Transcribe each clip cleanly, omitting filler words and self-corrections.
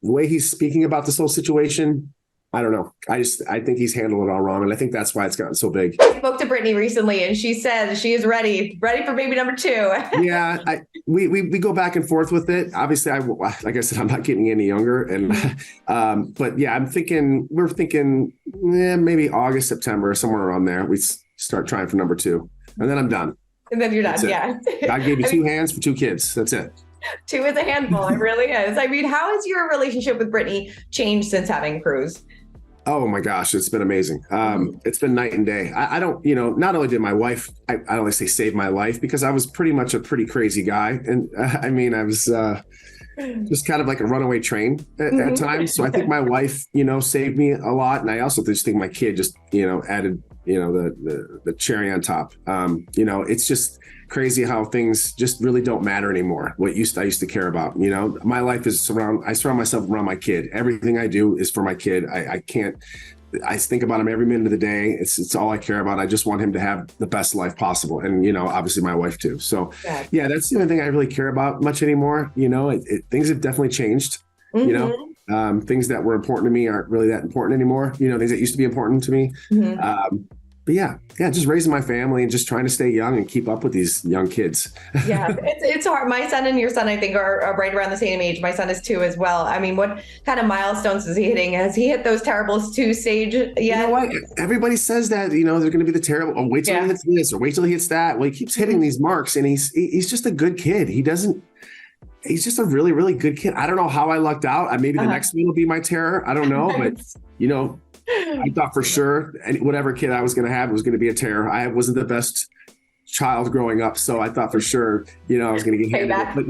the way he's speaking about this whole situation, I don't know. I think he's handled it all wrong. And I think that's why it's gotten so big. I spoke to Brittany recently and she said she is ready for baby number 2. Yeah. We go back and forth with it. Obviously, like I said, I'm not getting any younger. And, but yeah, we're thinking maybe August, September, somewhere around there. We start trying for number 2 and then I'm done. And then you're done. Yeah. God gave you 2 hands for 2 kids. That's it. 2 is a handful. It really is. I mean, how has your relationship with Brittany changed since having Cruz? Oh my gosh, it's been amazing. It's been night and day. I don't, not only did my wife, I don't want to say save my life because I was pretty much a pretty crazy guy. And I mean, I was just kind of like a runaway train at times. So I think my wife, saved me a lot. And I also just think my kid just, added, the cherry on top. It's just crazy how things just really don't matter anymore. I used to care about, my life is I surround myself around my kid. Everything I do is for my kid. I think about him every minute of the day. It's all I care about. I just want him to have the best life possible. And, obviously my wife too. So yeah, that's the only thing I really care about much anymore. Things have definitely changed, things that were important to me aren't really that important anymore. Things that used to be important to me. But yeah, just raising my family and just trying to stay young and keep up with these young kids. Yeah, it's hard. My son and your son, I think, are right around the same age. My son is 2 as well. I mean, what kind of milestones is he hitting? Has he hit those terrible 2 stage yet? You know what? Everybody says that, they're going to be the terrible. Oh, wait till he hits this or wait till he hits that. Well, he keeps hitting these marks and he's just a good kid. He's just a really, really good kid. I don't know how I lucked out. Maybe the next one will be my terror. I don't know, but I thought for sure whatever kid I was going to have was going to be a terror. I wasn't the best child growing up, so I thought for sure, I was going to get handed it. But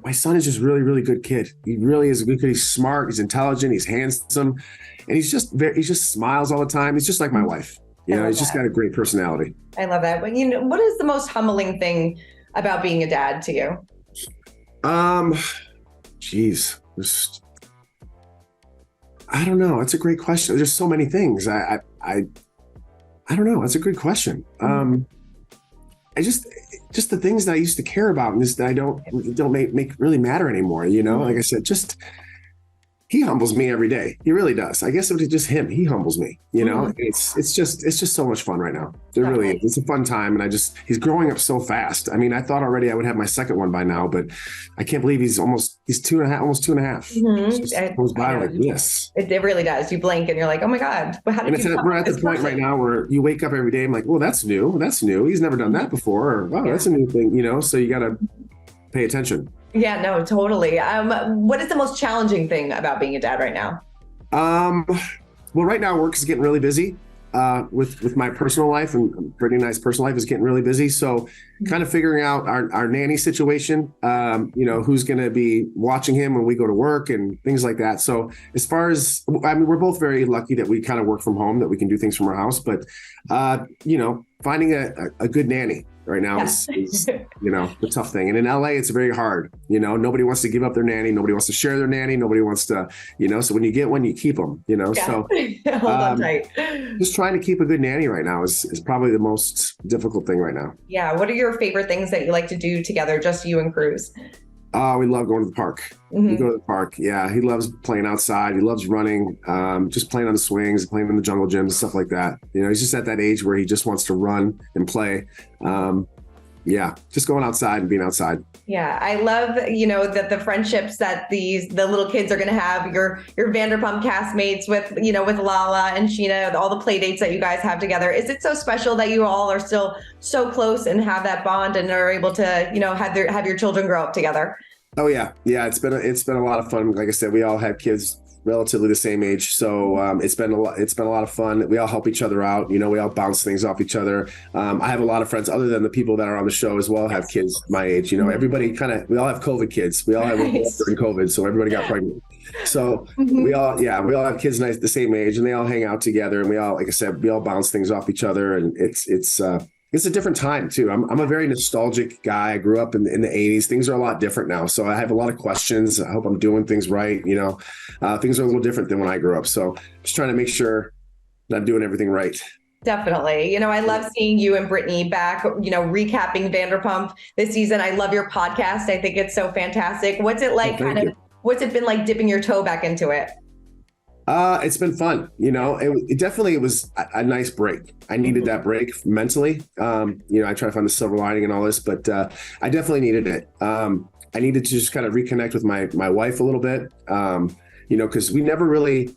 my son is just really, really good kid. He really is a good kid. He's smart. He's intelligent. He's handsome, and he just smiles all the time. He's just like my wife. He's just got a great personality. I love that. But what is the most humbling thing about being a dad to you? Geez. I don't know. It's a great question. There's so many things. I don't know. That's a good question. I just the things that I used to care about and that I don't make really matter anymore. Like I said, he humbles me every day. He really does. I guess it was just him. He humbles me, It's just so much fun right now. It really is. It's a fun time. And he's growing up so fast. I mean, I thought already I would have my second one by now, but I can't believe he's 2.5, almost 2.5. It goes by like this. It really does. You blink and you're like, oh my God. How did we're at the point right now where you wake up every day. I'm like, well, that's new. That's new. He's never done that before. Or, wow, that's a new thing, so you got to pay attention. Yeah, no, totally. What is the most challenging thing about being a dad right now? Well, right now work is getting really busy with my personal life, and Brittany and I's personal life is getting really busy. So kind of figuring out our nanny situation, who's going to be watching him when we go to work and things like that. So as far as, we're both very lucky that we kind of work from home, that we can do things from our house, but, finding a good nanny right now is the tough thing. And in LA, it's very hard. Nobody wants to give up their nanny. Nobody wants to share their nanny. Nobody wants to, so when you get one, you keep them, so hold on tight. Just trying to keep a good nanny right now is probably the most difficult thing right now. Yeah. What are your favorite things that you like to do together, just you and Cruz? We love going to the park. We go to the park. Yeah. He loves playing outside. He loves running, just playing on the swings, playing in the jungle gyms, stuff like that. He's just at that age where he just wants to run and play. Just going outside and being outside. Yeah. I love, that the friendships that the little kids are going to have, your Vanderpump castmates with Lala and Scheana, all the play dates that you guys have together. Is it so special that you all are still so close and have that bond and are able to, have your children grow up together? Oh yeah. Yeah. It's been a lot of fun. Like I said, we all have kids relatively the same age. So it's been a lot of fun. We all help each other out. We all bounce things off each other. I have a lot of friends other than the people that are on the show as well have kids my age. Everybody we all have COVID kids. We all have during COVID. So everybody got pregnant. So we all have kids the same age and they all hang out together. And we all, like I said, we all bounce things off each other. And it's a different time too. I'm a very nostalgic guy. I grew up in the 80s. Things are a lot different now. So I have a lot of questions. I hope I'm doing things right. Things are a little different than when I grew up. So just trying to make sure that I'm doing everything right. Definitely. I love seeing you and Brittany back, recapping Vanderpump this season. I love your podcast. I think it's so fantastic. What's it like What's it been like dipping your toe back into it? It's been fun. It definitely was a nice break. I needed that break mentally. I try to find the silver lining in all this, but I definitely needed it. I needed to just kind of reconnect with my wife a little bit, because we never really,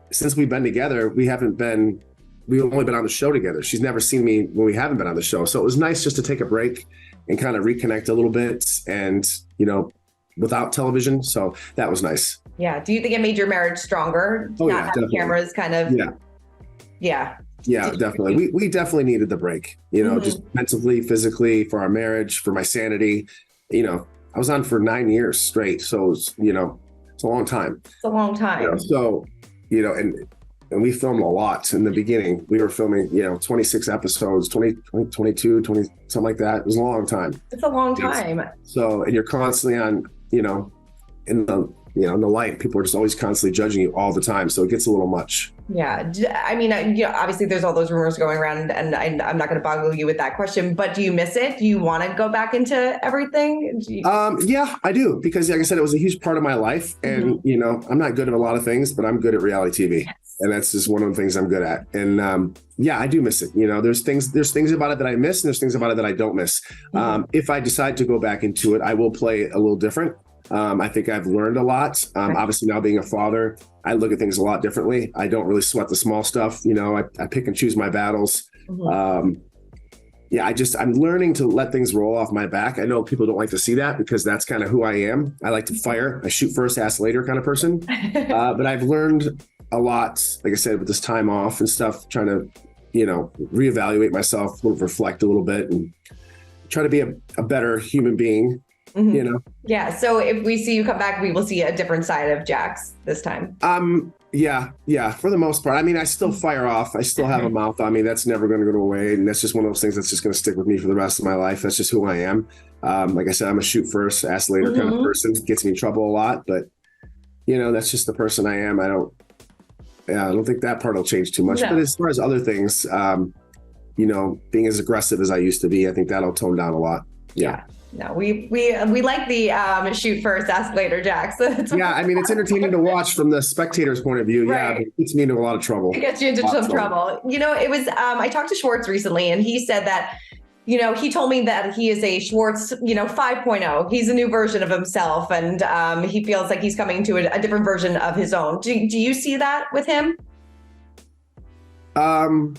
since we've been together, we've only been on the show together. She's never seen me when we haven't been on the show. So it was nice just to take a break and kind of reconnect a little bit and, without television. So that was nice. Yeah. Do you think it made your marriage stronger? Oh, Not having cameras kind of. Yeah. Yeah, definitely. We definitely needed the break, just mentally, physically, for our marriage, for my sanity. I was on for 9 years straight. So, it's a long time. It's a long time. And we filmed a lot in the beginning. We were filming, 26 episodes, 22, 20, something like that. It was a long time. It's a long time. So, and you're constantly on, in the light, people are just always constantly judging you all the time. So it gets a little much. Yeah. I mean, obviously there's all those rumors going around and I'm not going to boggle you with that question, but do you miss it? Do you want to go back into everything? Yeah, I do. Because like I said, it was a huge part of my life and, I'm not good at a lot of things, but I'm good at reality TV. Yes. And that's just one of the things I'm good at. And I do miss it. There's things about it that I miss and there's things about it that I don't miss. If I decide to go back into it, I will play a little different. I think I've learned a lot. Obviously now being a father, I look at things a lot differently. I don't really sweat the small stuff. I pick and choose my battles. I'm learning to let things roll off my back. I know people don't like to see that because that's kind of who I am. I like to fire. I shoot first, ask later kind of person. But I've learned a lot, like I said, with this time off and stuff, trying to, reevaluate myself, reflect a little bit and try to be a better human being. Yeah. So if we see you come back, we will see a different side of Jax this time. Yeah. For the most part. I mean, I still fire off. I still have a mouth on me. That's never going to go away. And that's just one of those things that's just going to stick with me for the rest of my life. That's just who I am. Like I said, I'm a shoot first, ask later kind of person. Gets me in trouble a lot, but that's just the person I am. I don't think that part will change too much. No. But as far as other things, being as aggressive as I used to be, I think that'll tone down a lot. Yeah. No, we like the shoot first, ask later, Jax. Yeah, I mean, it's entertaining to watch from the spectator's point of view. Right. Yeah, but it gets me into a lot of trouble. It gets you into some trouble. It was, I talked to Schwartz recently and he said that, he told me that he is a Schwartz, 5.0. He's a new version of himself and he feels like he's coming to a different version of his own. Do you see that with him? I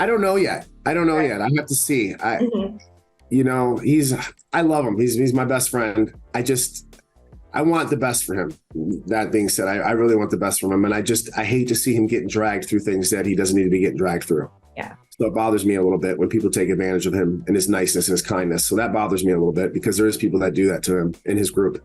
don't know yet. I have to see. I love him. He's my best friend. I want the best for him. That being said, I really want the best from him. And I hate to see him getting dragged through things that he doesn't need to be getting dragged through. Yeah. So it bothers me a little bit when people take advantage of him and his niceness and his kindness. So that bothers me a little bit because there is people that do that to him in his group.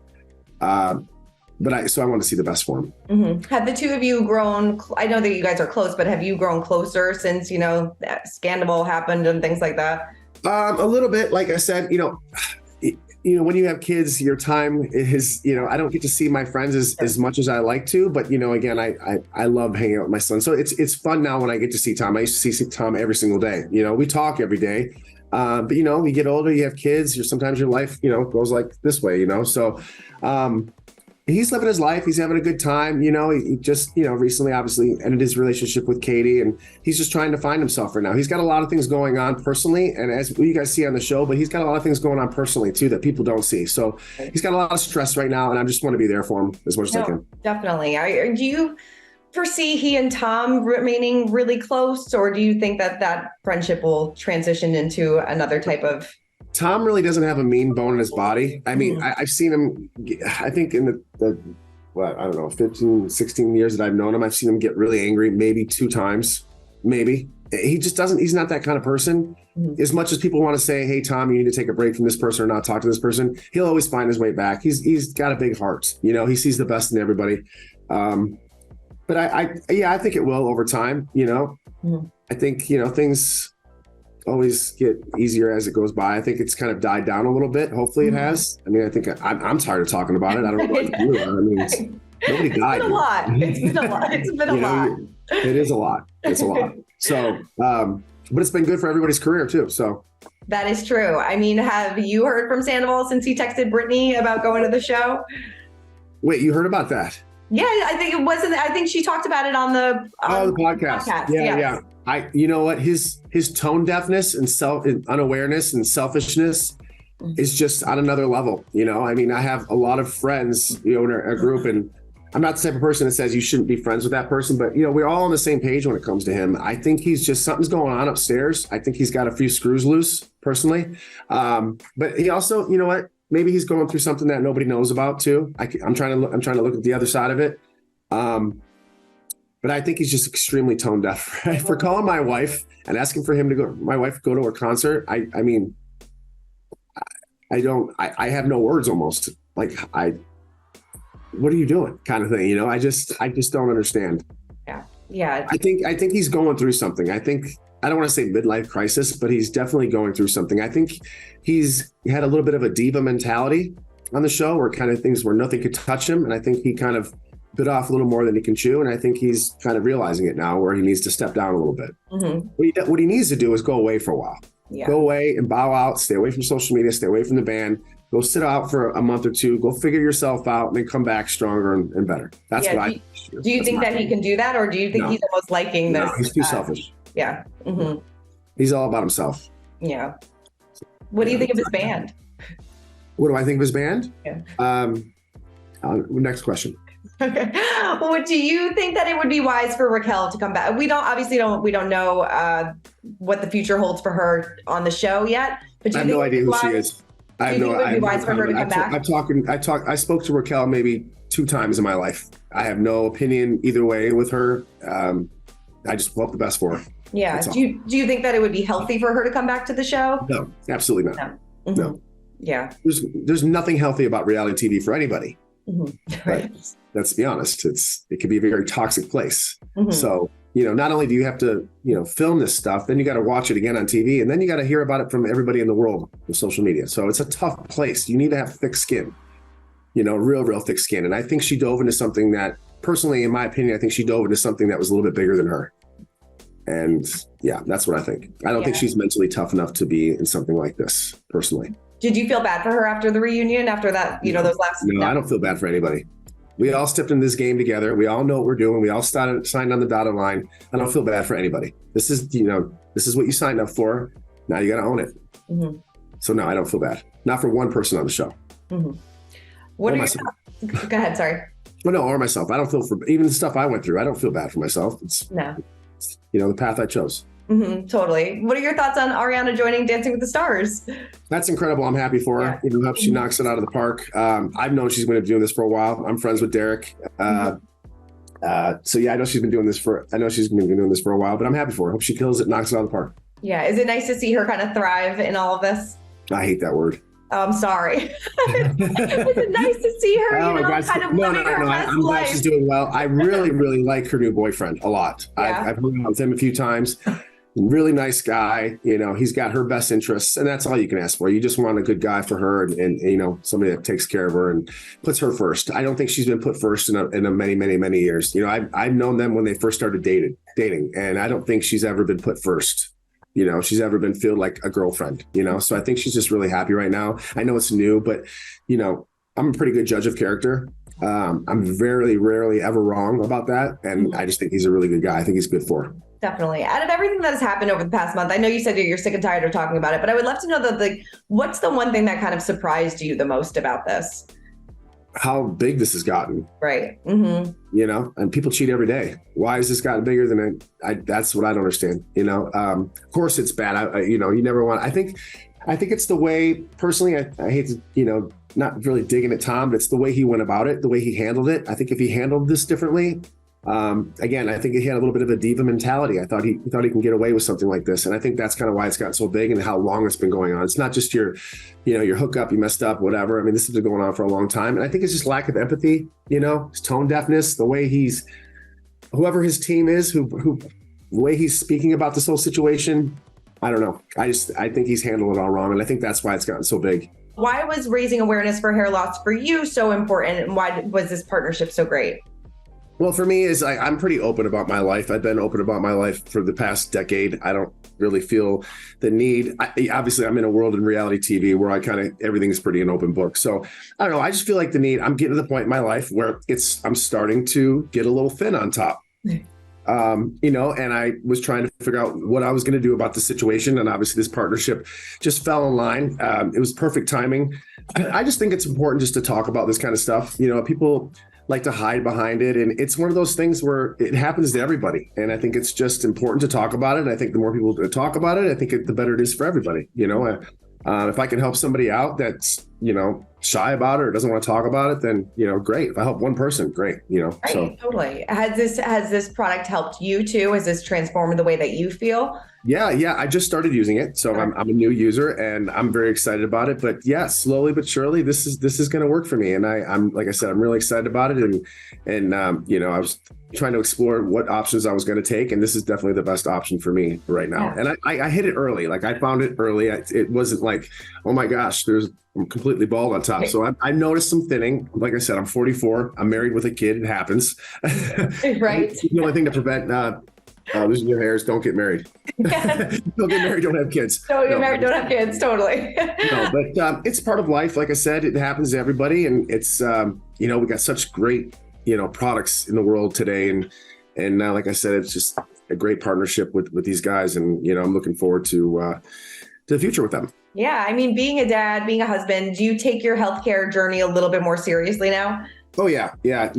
But I want to see the best for him. Mm-hmm. Have the two of you grown? I know that you guys are close, but have you grown closer since, that scandal happened and things like that? A little bit. Like I said, when you have kids, your time is, I don't get to see my friends as much as I like to. But, again, I love hanging out with my son. So it's fun now when I get to see Tom. I used to see Tom every single day. We talk every day. But, you get older, you have kids, sometimes your life, goes like this way, So, he's living his life. He's having a good time. He just, recently obviously ended his relationship with Kody and he's just trying to find himself right now. He's got a lot of things going on personally. And as you guys see on the show, but he's got a lot of things going on personally too, that people don't see. So he's got a lot of stress right now. And I just want to be there for him as much as I can. Definitely. Do you foresee he and Tom remaining really close, or do you think that friendship will transition into another type of? Tom really doesn't have a mean bone in his body. I mean, I've seen him, I think in the 15, 16 years that I've known him, I've seen him get really angry, maybe 2 times, maybe. He just he's not that kind of person. As much as people want to say, hey, Tom, you need to take a break from this person or not talk to this person, he'll always find his way back. He's got a big heart. He sees the best in everybody. But I think it will over time, I think, things always get easier as it goes by. I think it's kind of died down a little bit. Hopefully it has. I mean, I think I'm tired of talking about it. I don't know what to do. I mean, nobody died. It's been a lot. It's been a lot. It is a lot. It's a lot. So, but it's been good for everybody's career too. So That is true. I mean, have you heard from Sandoval since he texted Brittany about going to the show? Wait, you heard about that? Yeah, I think it wasn't. I think she talked about it on the the podcast. Yeah. You know what? His tone deafness and unawareness and selfishness is just on another level. You know, I mean, I have a lot of friends, you know, in a group, and I'm not the type of person that says you shouldn't be friends with that person, but you know, we're all on the same page when it comes to him. I think he's just something's going on upstairs. I think he's got a few screws loose personally. But he also, you know what? Maybe he's going through something that nobody knows about too. I'm trying to look at the other side of it. But I think he's just extremely tone deaf for calling my wife and asking for him to my wife to go to her concert. I mean, I have no words almost. Like, what are you doing? Kind of thing, you know? I just don't understand. Yeah. I think he's going through something. I don't want to say midlife crisis, but he's definitely going through something. I think he had a little bit of a diva mentality on the show where kind of things where nothing could touch him. And I think he kind of bit off a little more than he can chew. And I think he's kind of realizing it now where he needs to step down a little bit. Mm-hmm. What he needs to do is go away for a while. Yeah. Go away and bow out, stay away from social media, stay away from the band, go sit out for a month or two, go figure yourself out, and then come back stronger and better. That's what do you think that he can do that? Or do you think he's almost liking this? No, he's too selfish. Yeah. Mm-hmm. He's all about himself. Yeah. What do you think of his band? What do I think of his band? Yeah. Next question. Okay. Well, do you think that it would be wise for Raquel to come back? We don't know what the future holds for her on the show yet. But I have no idea who she is. I think it would be wise for her to come back? I spoke to Raquel maybe 2 times in my life. I have no opinion either way with her. I just hope the best for her. Yeah. Do you think that it would be healthy for her to come back to the show? No, absolutely not. No. Mm-hmm. No. Yeah. There's nothing healthy about reality TV for anybody. Mm-hmm. Right. But let's be honest. It can be a very toxic place. Mm-hmm. So, you know, not only do you have to, you know, film this stuff, then you got to watch it again on TV, and then you got to hear about it from everybody in the world with social media. So it's a tough place. You need to have thick skin, you know, real thick skin. And I think she dove into something that, personally, in my opinion, I think she dove into something that was a little bit bigger than her. And yeah, that's what I think. I don't think she's mentally tough enough to be in something like this, personally. Did you feel bad for her after the reunion, after that, you know, those last? No, I don't feel bad for anybody. We all stepped in this game together. We all know what we're doing. We all signed on the dotted line. I don't feel bad for anybody. This is what you signed up for. Now you got to own it. Mm-hmm. So no, I don't feel bad. Not for one person on the show. Mm-hmm. What are your Go ahead. Sorry. Well, no, or myself. I don't feel for even the stuff I went through. I don't feel bad for myself. It's the path I chose. Mm-hmm, totally. What are your thoughts on Ariana joining Dancing with the Stars? That's incredible. I'm happy for her. You know, hope she knocks it out of the park. I've known she's going to be doing this for a while. I'm friends with Derick. So yeah, I know she's been doing this for a while, but I'm happy for her. Hope she kills it, knocks it out of the park. Yeah. Is it nice to see her kind of thrive in all of this? I hate that word. Oh, I'm sorry. Is it nice to see her, kind of living her best I'm glad life? she's doing well. I really like her new boyfriend a lot. Yeah. I've hung out with him a few times. Really nice guy. You know, he's got her best interests, and that's all you can ask for. You just want a good guy for her, and you know, somebody that takes care of her and puts her first. I don't think she's been put first in a many years. You know, I've known them when they first started dating, and I don't think she's ever been put first. You know, she's ever been feel like a girlfriend, you know? So I think she's just really happy right now. I know it's new, but you know, I'm a pretty good judge of character. I'm very rarely ever wrong about that. And I just think he's a really good guy. I think he's good for her. Definitely. Out of everything that has happened over the past month, I know you said you're sick and tired of talking about it, but I would love to know what's the one thing that kind of surprised you the most about this? How big this has gotten. Right. Mm-hmm. You know, and people cheat every day. Why has this gotten bigger than it? That's what I don't understand. You know, of course it's bad. You never want, I think it's the way, personally, I hate to, you know, not really digging at Tom, but it's the way he went about it, the way he handled it. I think if he handled this differently, again, I think he had a little bit of a diva mentality. I thought he can get away with something like this. And I think that's kind of why it's gotten so big and how long it's been going on. It's not just your hookup, you messed up, whatever. I mean, this has been going on for a long time. And I think it's just lack of empathy, you know, his tone deafness, the way whoever his team is, the way he's speaking about this whole situation. I don't know. I think he's handled it all wrong. And I think that's why it's gotten so big. Why was raising awareness for hair loss for you so important? And why was this partnership so great? Well, for me is I'm pretty open about my life. I've been open about my life for the past decade. I don't really feel the need. Obviously, I'm in a world in reality TV where I everything's pretty an open book. So I don't know. I just feel like the need. I'm getting to the point in my life where I'm starting to get a little thin on top. And I was trying to figure out what I was going to do about the situation. And obviously this partnership just fell in line. It was perfect timing. I just think it's important just to talk about this kind of stuff. People like to hide behind it. And it's one of those things where it happens to everybody. And I think it's just important to talk about it. And I think the more people talk about it, I think the better it is for everybody. If I can help somebody out that's, shy about it or doesn't want to talk about it, then, great. If I help one person, great. Right, so totally. Has this product helped you too? Has this transformed the way that you feel? Yeah. I just started using it. So I'm a new user and I'm very excited about it, but yeah, slowly but surely this is going to work for me. And I'm, like I said, I'm really excited about it. And I was trying to explore what options I was going to take. And this is definitely the best option for me right now. Yeah. And I hit it early. Like I found it early. It wasn't like, oh my gosh, I'm completely bald on top. So I noticed some thinning. Like I said, I'm 44. I'm married with a kid. It happens. Right. The only thing to prevent losing your hair is don't get married. Don't get married. Don't have kids. Don't get married. Don't have kids. Totally. But it's part of life. Like I said, it happens to everybody. And it's, we got such great, products in the world today. And like I said, it's just a great partnership with these guys. And, I'm looking forward to the future with them. Yeah. I mean, being a dad, being a husband, do you take your healthcare journey a little bit more seriously now? Oh, yeah. Yeah.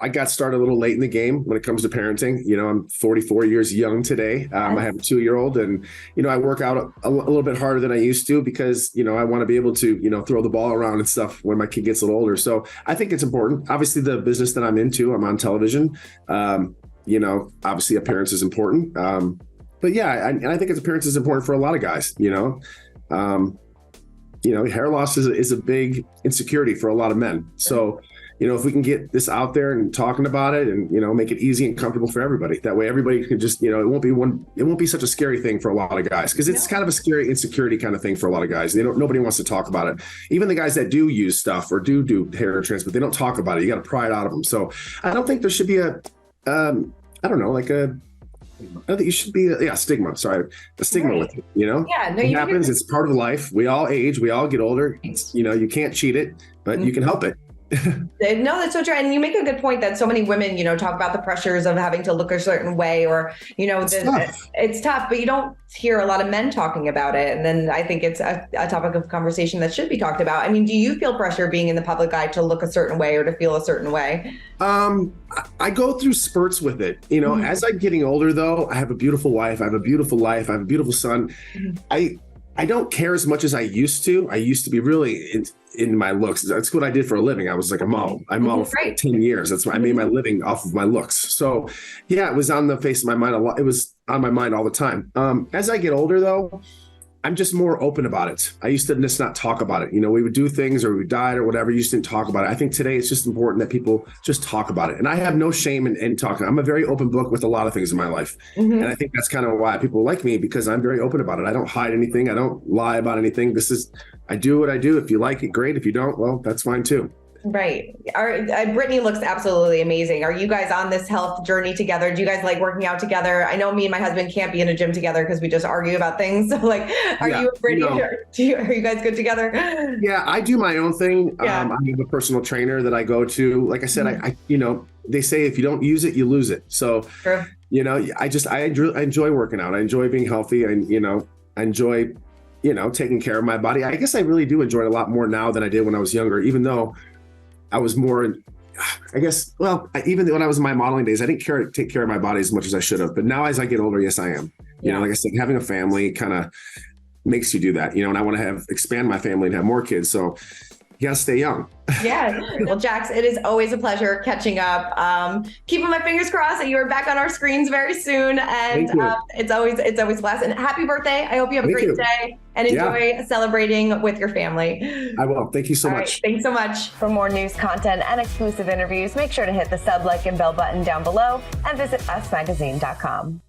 I got started a little late in the game when it comes to parenting. I'm 44 years young today. I have a 2-year-old and, I work out a little bit harder than I used to because, I want to be able to, throw the ball around and stuff when my kid gets a little older. So I think it's important. Obviously, the business that I'm into, I'm on television. Obviously appearance is important. But yeah, and I think appearance is important for a lot of guys, hair loss is a big insecurity for a lot of men. So, if we can get this out there and talking about it and, make it easy and comfortable for everybody, that way everybody can just, it won't be such a scary thing for a lot of guys because it's kind of a scary insecurity kind of thing for a lot of guys. Nobody wants to talk about it. Even the guys that do use stuff or do hair transplant, they don't talk about it. You got to pry it out of them. So I don't think there should be I don't think you should be a stigma. Sorry, a stigma right. with it. Yeah, no, it happens. It's part of life. We all age. We all get older. You can't cheat it, but you can help it. No, that's so true. And you make a good point that so many women, talk about the pressures of having to look a certain way or, it's tough, but you don't hear a lot of men talking about it. And then I think it's a topic of conversation that should be talked about. I mean, do you feel pressure being in the public eye to look a certain way or to feel a certain way? I go through spurts with it. As I'm getting older, though, I have a beautiful wife. I have a beautiful life. I have a beautiful son. I don't care as much as I used to. I used to be really in my looks. That's what I did for a living. I was like a model. I modeled for 10 years. That's why I made my living off of my looks. So yeah, it was on the face of my mind a lot. It was on my mind all the time. As I get older, though, I'm just more open about it. I used to just not talk about it. We would do things or we died or whatever. You just didn't talk about it. I think today it's just important that people just talk about it. And I have no shame in talking. I'm a very open book with a lot of things in my life. Mm-hmm. And I think that's kind of why people like me, because I'm very open about it. I don't hide anything. I don't lie about anything. I do what I do. If you like it, great. If you don't, well, that's fine too. Right. Brittany looks absolutely amazing. Are you guys on this health journey together? Do you guys like working out together? I know me and my husband can't be in a gym together because we just argue about things. So are you and Brittany, are you guys good together? Yeah, I do my own thing. Yeah. I have a personal trainer that I go to. Like I said, I they say if you don't use it, you lose it. So, True. I enjoy working out. I enjoy being healthy and, I enjoy, taking care of my body. I guess I really do enjoy it a lot more now than I did when I was younger, even though I was more, even when I was in my modeling days, I didn't take care of my body as much as I should have. But now as I get older, yes, I am. Like I said, having a family kind of makes you do that, and I want to expand my family and have more kids. So you gotta stay young. Yeah. Well, Jax, it is always a pleasure catching up. Keeping my fingers crossed that you are back on our screens very soon. And it's always a blast. And happy birthday. I hope you have a great day and enjoy celebrating with your family. I will. Thank you so much. Right, thanks so much. For more news, content, and exclusive interviews, make sure to hit the sub, like, and bell button down below and visit usmagazine.com.